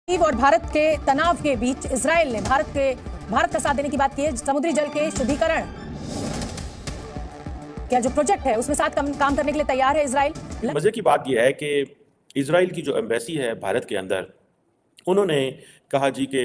और भारत के तनाव के बीच इजराइल ने भारत का साथ देने की बात की है। समुद्री जल के शुद्धिकरण क्या जो प्रोजेक्ट है उसमें साथ काम करने के लिए तैयार है इजराइल। मजे की बात यह है कि इजराइल की जो एम्बेसी है भारत के अंदर, उन्होंने कहा जी कि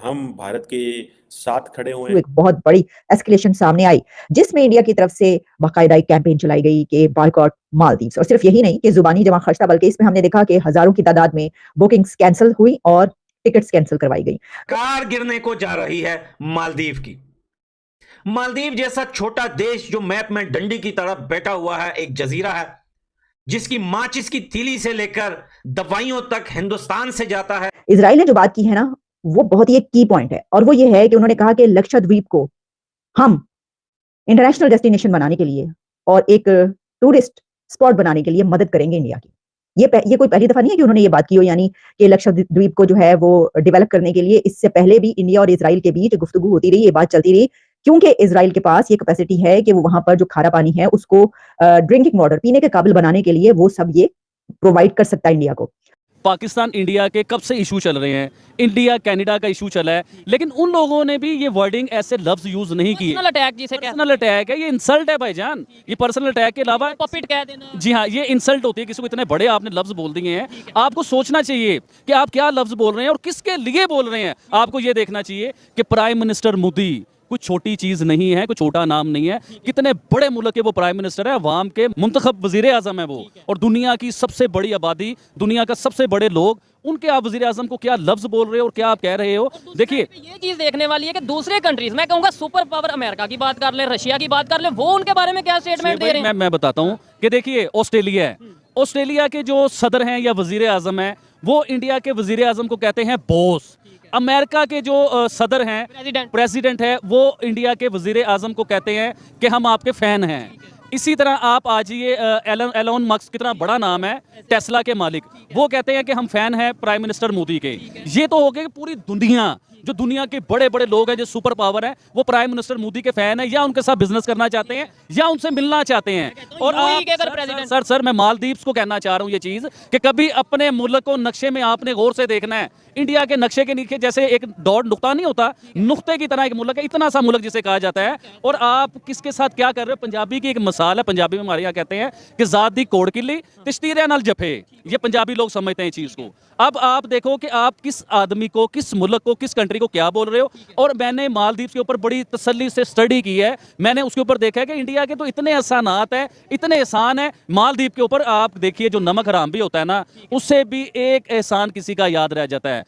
हम भारत के साथ खड़े हुए हैं। एक बहुत बड़ी एस्केलेशन सामने आई जिसमें इंडिया की तरफ से बाकायदा एक कैंपेन चलाई गई कि बॉयकॉट मालदीव्स। और सिर्फ यही नहीं कि जुबानी जमा खर्च था, बल्कि इसमें हमने देखा कि हजारों की तादाद में बुकिंग्स कैंसिल हुई और टिकट्स कैंसिल करवाई गई। कार गिरने को जा रही है मालदीव की। मालदीव जैसा छोटा देश जो मैप में डंडी की तरह बैठा हुआ है, एक जजीरा है जिसकी माचिस की तीली से लेकर दवाइयों तक हिंदुस्तान से जाता है। इजराइल ने जो बात की है ना, वो बहुत ही एक की पॉइंट है, और वो ये है कि उन्होंने कहा कि लक्षद्वीप को हम इंटरनेशनल डेस्टिनेशन बनाने के लिए और एक टूरिस्ट स्पॉट बनाने के लिए मदद करेंगे इंडिया की। ये कोई पहली दफा नहीं है कि उन्होंने ये बात की हो, यानी कि लक्षद्वीप को जो है वो डेवलप करने के लिए इससे पहले भी इंडिया और इजराइल के बीच गुफ्तगू होती रही, ये बात चलती रही, क्योंकि इजराइल के पास ये कैपेसिटी है कि वो वहां पर जो खारा पानी है उसको ड्रिंकिंग वाटर पीने के काबिल बनाने के लिए वो सब ये प्रोवाइड कर सकता है इंडिया को। पाकिस्तान इंडिया के कब से इशू चल रहे हैं, इंडिया कनाडा का इशू चला है, लेकिन उन लोगों ने भी ये वर्डिंग ऐसे लफ्ज यूज नहीं किए। पर्सनल अटैक है, ये इंसल्ट है भाईजान। ये पर्सनल अटैक के अलावा पॉपिट कह देना, जी हाँ, ये इंसल्ट होती है। किसी को इतने बड़े आपने लफ्ज बोल दिए हैं, आपको सोचना चाहिए कि आप क्या लफ्ज बोल रहे हैं और किसके लिए बोल रहे हैं। आपको ये देखना चाहिए कि प्राइम मिनिस्टर मोदी कुछ छोटी चीज नहीं है, कुछ छोटा नाम नहीं है। कितने बड़े मुल्क के वो प्राइम मिनिस्टर है, अवाम के मुंतखब वजीर आजम है वो, और दुनिया की सबसे बड़ी आबादी, दुनिया का सबसे बड़े लोग, उनके आप वजीर आजम को क्या लफ्ज बोल रहे हो और क्या आप कह रहे हो। देखिए ये चीज देखने वाली है कि दूसरे कंट्रीज, मैं कहूंगा सुपर पावर अमेरिका की बात कर ले, रशिया की बात कर ले, वो उनके बारे में क्या स्टेटमेंट दे रहे हैं। मैं बताता हूँ कि देखिए ऑस्ट्रेलिया है, ऑस्ट्रेलिया के जो सदर हैं या वजीर आजम है वो इंडिया के वजीर आजम को कहते हैं बॉस। अमेरिका के जो सदर हैं, प्रेसिडेंट है, वो इंडिया के वजीर आजम को कहते हैं कि हम आपके फैन हैं। इसी तरह आप आज ये एलोन मस्क, कितना बड़ा नाम है, टेस्ला के मालिक, वो कहते हैं कि हम फैन हैं प्राइम मिनिस्टर मोदी के। ये तो हो गए पूरी दुनिया, जो दुनिया के बड़े बड़े लोग हैं, जो सुपर पावर है, वो प्राइम मिनिस्टर मोदी के फैन है, या उनके साथ बिजनेस करना चाहते हैं या उनसे मिलना चाहते हैं। और सर मैं मालदीव्स को कहना चाह रहा हूँ ये चीज कि कभी अपने मुल्क को नक्शे में आपने गौर से देखना है। इंडिया के नक्शे के नीचे जैसे एक डॉट नुक्ता नहीं होता, नुक्ते की तरह एक मुल्क है, इतना सा मुल्क जिसे कहा जाता है। और आप किसके साथ क्या कर रहे हो। पंजाबी की एक मिसाल है, पंजाबी में हमारे यहाँ कहते हैं कि जात दी कोड़ किली तिश्तीरे नाल जफे। ये पंजाबी लोग समझते हैं चीज को। अब आप देखो कि आप किस आदमी को, किस मुल्क को, किस कंट्री को क्या बोल रहे हो। और मैंने मालदीव के ऊपर बड़ी तसल्ली से स्टडी की है, मैंने उसके ऊपर देखा है कि इंडिया के तो इतने एहसानात हैं, इतने एहसान है मालदीव के ऊपर। आप देखिए जो नमक हराम भी होता है ना, उससे भी एक एहसान किसी का याद रह जाता है।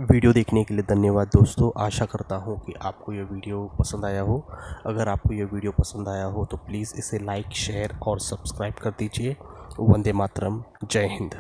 वीडियो देखने के लिए धन्यवाद दोस्तों। आशा करता हूँ कि आपको ये वीडियो पसंद आया हो। अगर आपको ये वीडियो पसंद आया हो तो प्लीज़ इसे लाइक, शेयर और सब्सक्राइब कर दीजिए। वंदे मातरम। जय हिंद।